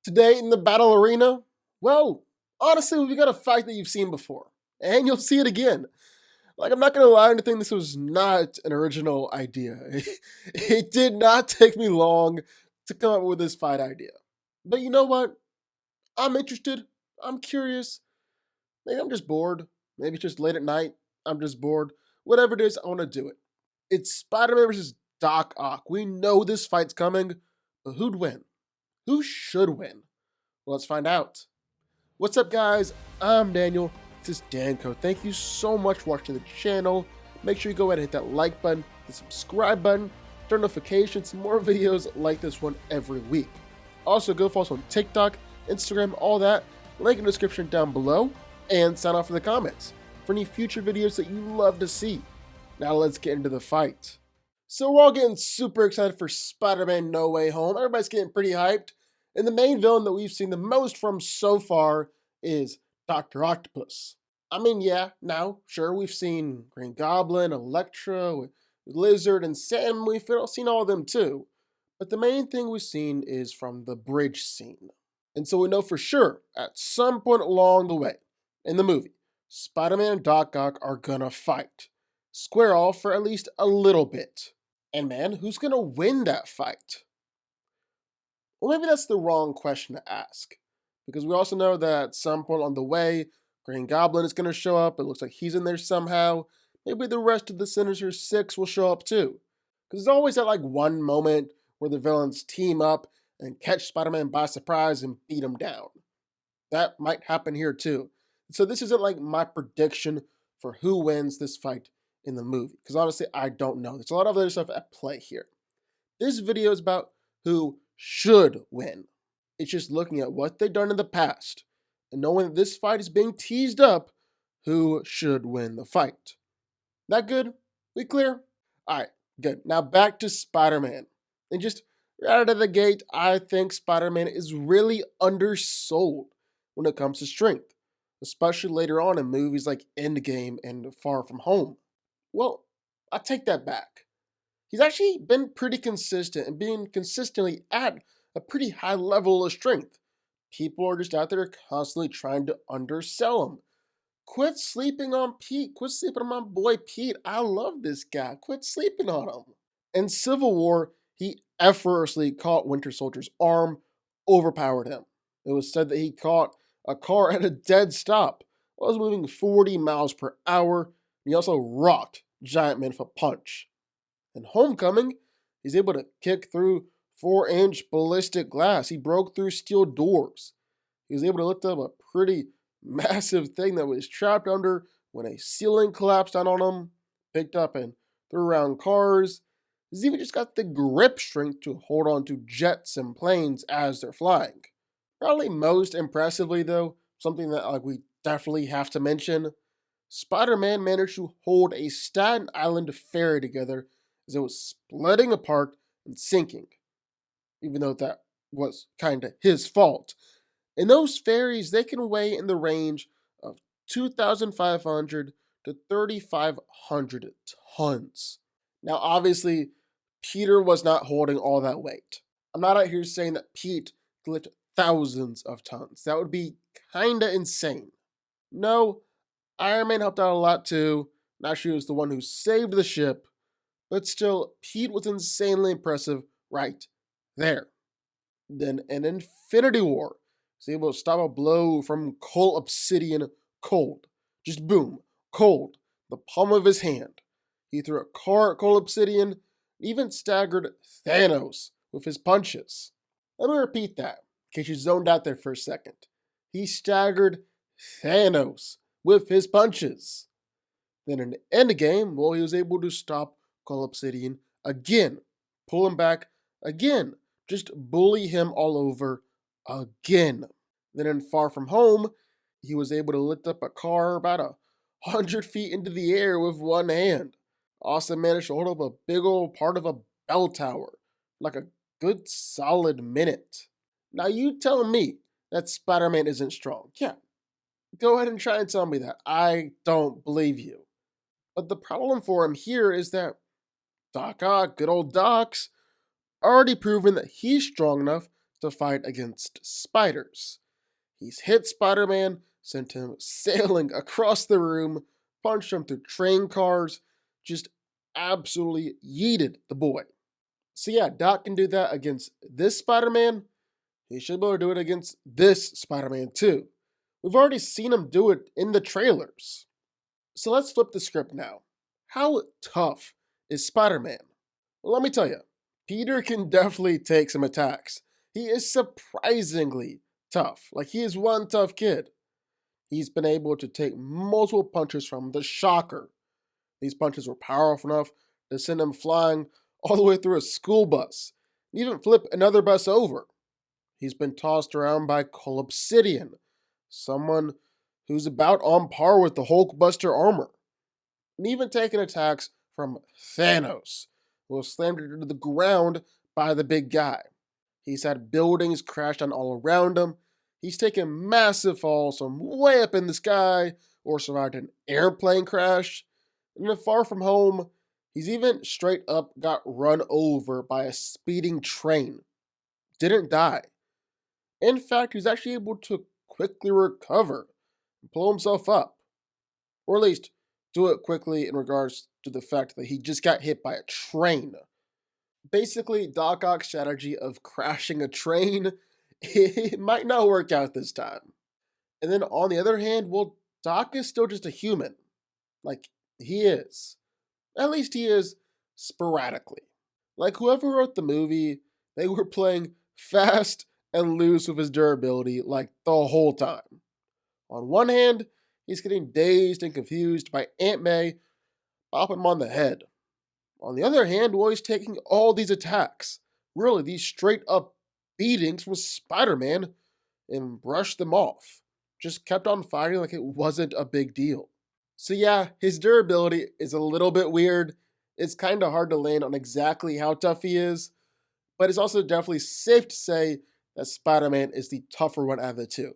Today in the battle arena, well, honestly, we got a fight that you've seen before, and you'll see it again. Like, I'm not gonna lie, I think this was not an original idea. It did not take me long to come up with this fight idea. But you know what? I'm interested. I'm curious. Maybe I'm just bored. Maybe it's just late at night. I'm just bored. Whatever it is, I want to do it. It's Spider-Man versus Doc Ock. We know this fight's coming, but who'd win? Who should win? Well, let's find out. What's up, guys? I'm Daniel. This is DanCo. Thank you so much for watching the channel. Make sure you go ahead and hit that like button, the subscribe button, turn notifications, more videos like this one every week. Also, go follow us on TikTok, Instagram, all that. Link in the description down below, and sign off in the comments for any future videos that you love to see. Now let's get into the fight. So we're all getting super excited for Spider-Man No Way Home. Everybody's getting pretty hyped. And the main villain that we've seen the most from so far is Dr. Octopus. I mean, yeah, now, sure, we've seen Green Goblin, Electro, Lizard, and Sam. We've seen all of them too. But the main thing we've seen is from the bridge scene. And so we know for sure, at some point along the way, in the movie, Spider-Man and Doc Ock are gonna fight. Square off for at least a little bit. And man, who's gonna win that fight? Well, maybe that's the wrong question to ask. Because we also know that at some point on the way, Green Goblin is going to show up. It looks like he's in there somehow. Maybe the rest of the Sinister Six will show up too. Because there's always that like one moment where the villains team up and catch Spider-Man by surprise and beat him down. That might happen here too. So this isn't like my prediction for who wins this fight in the movie. Because honestly, I don't know. There's a lot of other stuff at play here. This video is about who should win. It's just looking at what they've done in the past and knowing that this fight is being teased up, who should win the fight. That good? We clear? Alright, good. Now back to Spider-Man. And just right out of the gate, I think Spider-Man is really undersold when it comes to strength, especially later on in movies like Endgame and Far From Home. Well, I take that back. He's actually been pretty consistent and being consistently at a pretty high level of strength. People are just out there constantly trying to undersell him. Quit sleeping on Pete. Quit sleeping on my boy Pete. I love this guy. Quit sleeping on him. In Civil War, he effortlessly caught Winter Soldier's arm, overpowered him. It was said that he caught a car at a dead stop. It was moving 40 miles per hour. And he also rocked Giant Man with a punch. In Homecoming, he's able to kick through 4-inch ballistic glass. He broke through steel doors. He was able to lift up a pretty massive thing that was trapped under when a ceiling collapsed down on him, picked up and threw around cars. He's even just got the grip strength to hold on to jets and planes as they're flying. Probably most impressively though, something that we definitely have to mention, Spider-Man managed to hold a Staten Island ferry together as it was splitting apart and sinking, even though that was kind of his fault. And those ferries, they can weigh in the range of 2,500 to 3,500 tons. Now, obviously, Peter was not holding all that weight. I'm not out here saying that Pete could lift thousands of tons. That would be kind of insane. No, Iron Man helped out a lot too. Actually, was the one who saved the ship. But still, Pete was insanely impressive right there. Then in Infinity War, he was able to stop a blow from Cold Obsidian cold. Just boom, cold, the palm of his hand. He threw a car at Cold Obsidian, even staggered Thanos with his punches. Let me repeat that, in case you zoned out there for a second. He staggered Thanos with his punches. Then in Endgame, well, he was able to stop Cold Obsidian again, pull him back again, just bully him all over again. Then in Far From Home, he was able to lift up a car about 100 feet into the air with one hand. Also managed to hold up a big old part of a bell tower, like a good solid minute. Now you tell me that Spider-Man isn't strong. Yeah, go ahead and try and tell me that. I don't believe you. But the problem for him here is that Doc Ock, good old Doc's, already proven that he's strong enough to fight against spiders. He's hit Spider-Man, sent him sailing across the room, punched him through train cars, just absolutely yeeted the boy. So yeah, Doc can do that against this Spider-Man. He should be able to do it against this Spider-Man too. We've already seen him do it in the trailers. So let's flip the script now. How tough is Spider-Man? Well, let me tell you, Peter can definitely take some attacks. He is surprisingly tough. Like, he is one tough kid. He's been able to take multiple punches from the Shocker. These punches were powerful enough to send him flying all the way through a school bus, and even flip another bus over. He's been tossed around by Obsidian, someone who's about on par with the Hulkbuster armor, and even taken attacks from Thanos, who was slammed into the ground by the big guy. He's had buildings crash down all around him. He's taken massive falls from way up in the sky, or survived an airplane crash. And then Far From Home, he's even straight up got run over by a speeding train. Didn't die. In fact, he's actually able to quickly recover and pull himself up. Or at least do it quickly in regards to the fact that he just got hit by a train. Basically, Doc Ock's strategy of crashing a train, it might not work out this time. And then on the other hand, well, Doc is still just a human. Like, he is. At least he is sporadically. Like, whoever wrote the movie, they were playing fast and loose with his durability, like, the whole time. On one hand, he's getting dazed and confused by Aunt May popping him on the head. On the other hand, well, he's taking all these attacks, really these straight up beatings from Spider-Man, and brushed them off. Just kept on fighting like it wasn't a big deal. So yeah, his durability is a little bit weird. It's kind of hard to land on exactly how tough he is, but it's also definitely safe to say that Spider-Man is the tougher one out of the two.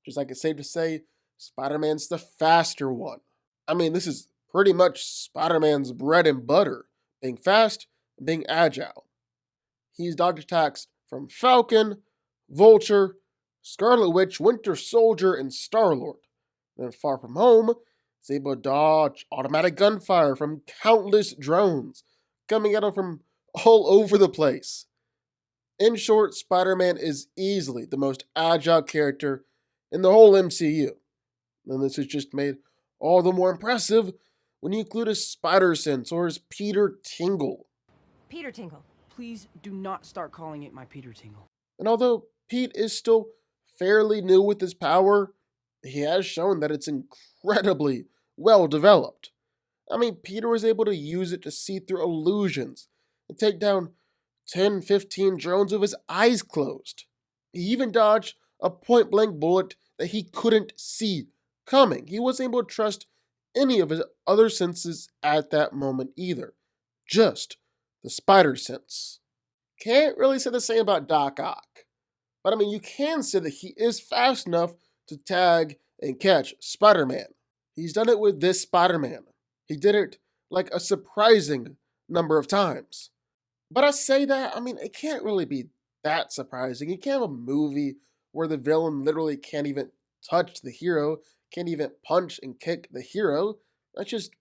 Just like it's safe to say Spider-Man's the faster one. I mean, this is pretty much Spider-Man's bread and butter, being fast and being agile. He's dodged attacks from Falcon, Vulture, Scarlet Witch, Winter Soldier, and Star-Lord. And Far From Home, he's able to dodge automatic gunfire from countless drones coming at him from all over the place. In short, Spider-Man is easily the most agile character in the whole MCU. And this is just made all the more impressive when you include his spider sense or his Peter Tingle. Peter Tingle. Please do not start calling it my Peter Tingle. And although Pete is still fairly new with his power, he has shown that it's incredibly well developed. I mean, Peter was able to use it to see through illusions and take down 10, 15 drones with his eyes closed. He even dodged a point blank bullet that he couldn't see coming. He wasn't able to trust any of his other senses at that moment either. Just the spider sense. Can't really say the same about Doc Ock. But I mean, you can say that he is fast enough to tag and catch Spider-Man. He's done it with this Spider-Man. He did it like a surprising number of times. But I say that, I mean, it can't really be that surprising. You can't have a movie where the villain literally can't even touch the hero, can't even punch and kick the hero. That's just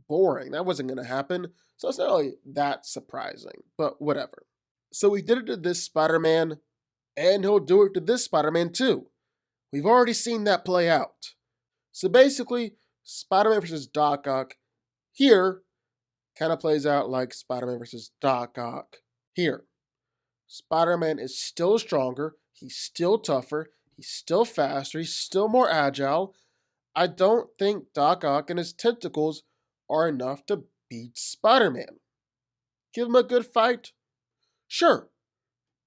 boring. That wasn't going to happen. So it's not really that surprising, but whatever. So he did it to this Spider-Man, and he'll do it to this Spider-Man too. We've already seen that play out. So basically, Spider-Man versus Doc Ock here kind of plays out like Spider-Man versus Doc Ock here. Spider-Man is still stronger, he's still tougher, he's still faster, he's still more agile. I don't think Doc Ock and his tentacles are enough to beat Spider-Man. Give him a good fight? Sure.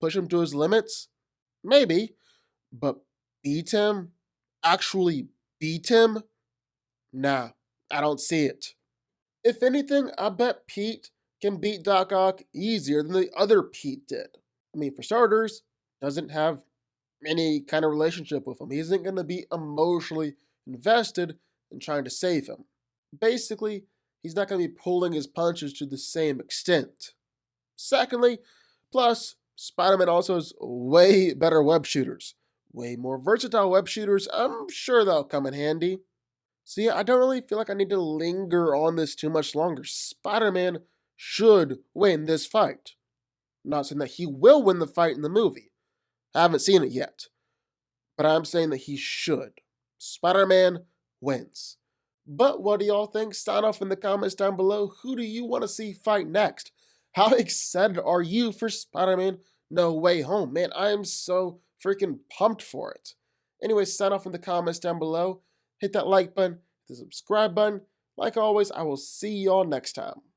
Push him to his limits? Maybe. But beat him? Actually beat him? Nah, I don't see it. If anything, I bet Pete can beat Doc Ock easier than the other Pete did. I mean, for starters, doesn't have any kind of relationship with him. He isn't going to be emotionally invested in trying to save him. Basically, he's not going to be pulling his punches to the same extent. Secondly, plus, Spider-Man also has way better web shooters. Way more versatile web shooters. I'm sure they'll come in handy. So yeah, I don't really feel like I need to linger on this too much longer. Spider-Man should win this fight. I'm not saying that he will win the fight in the movie. I haven't seen it yet. But I'm saying that he should. Spider-Man wins. But what do y'all think? Sound off in the comments down below. Who do you want to see fight next? How excited are you for Spider-Man No Way Home? Man, I am so freaking pumped for it. Anyway, sound off in the comments down below. Hit that like button, hit the subscribe button. Like always, I will see y'all next time.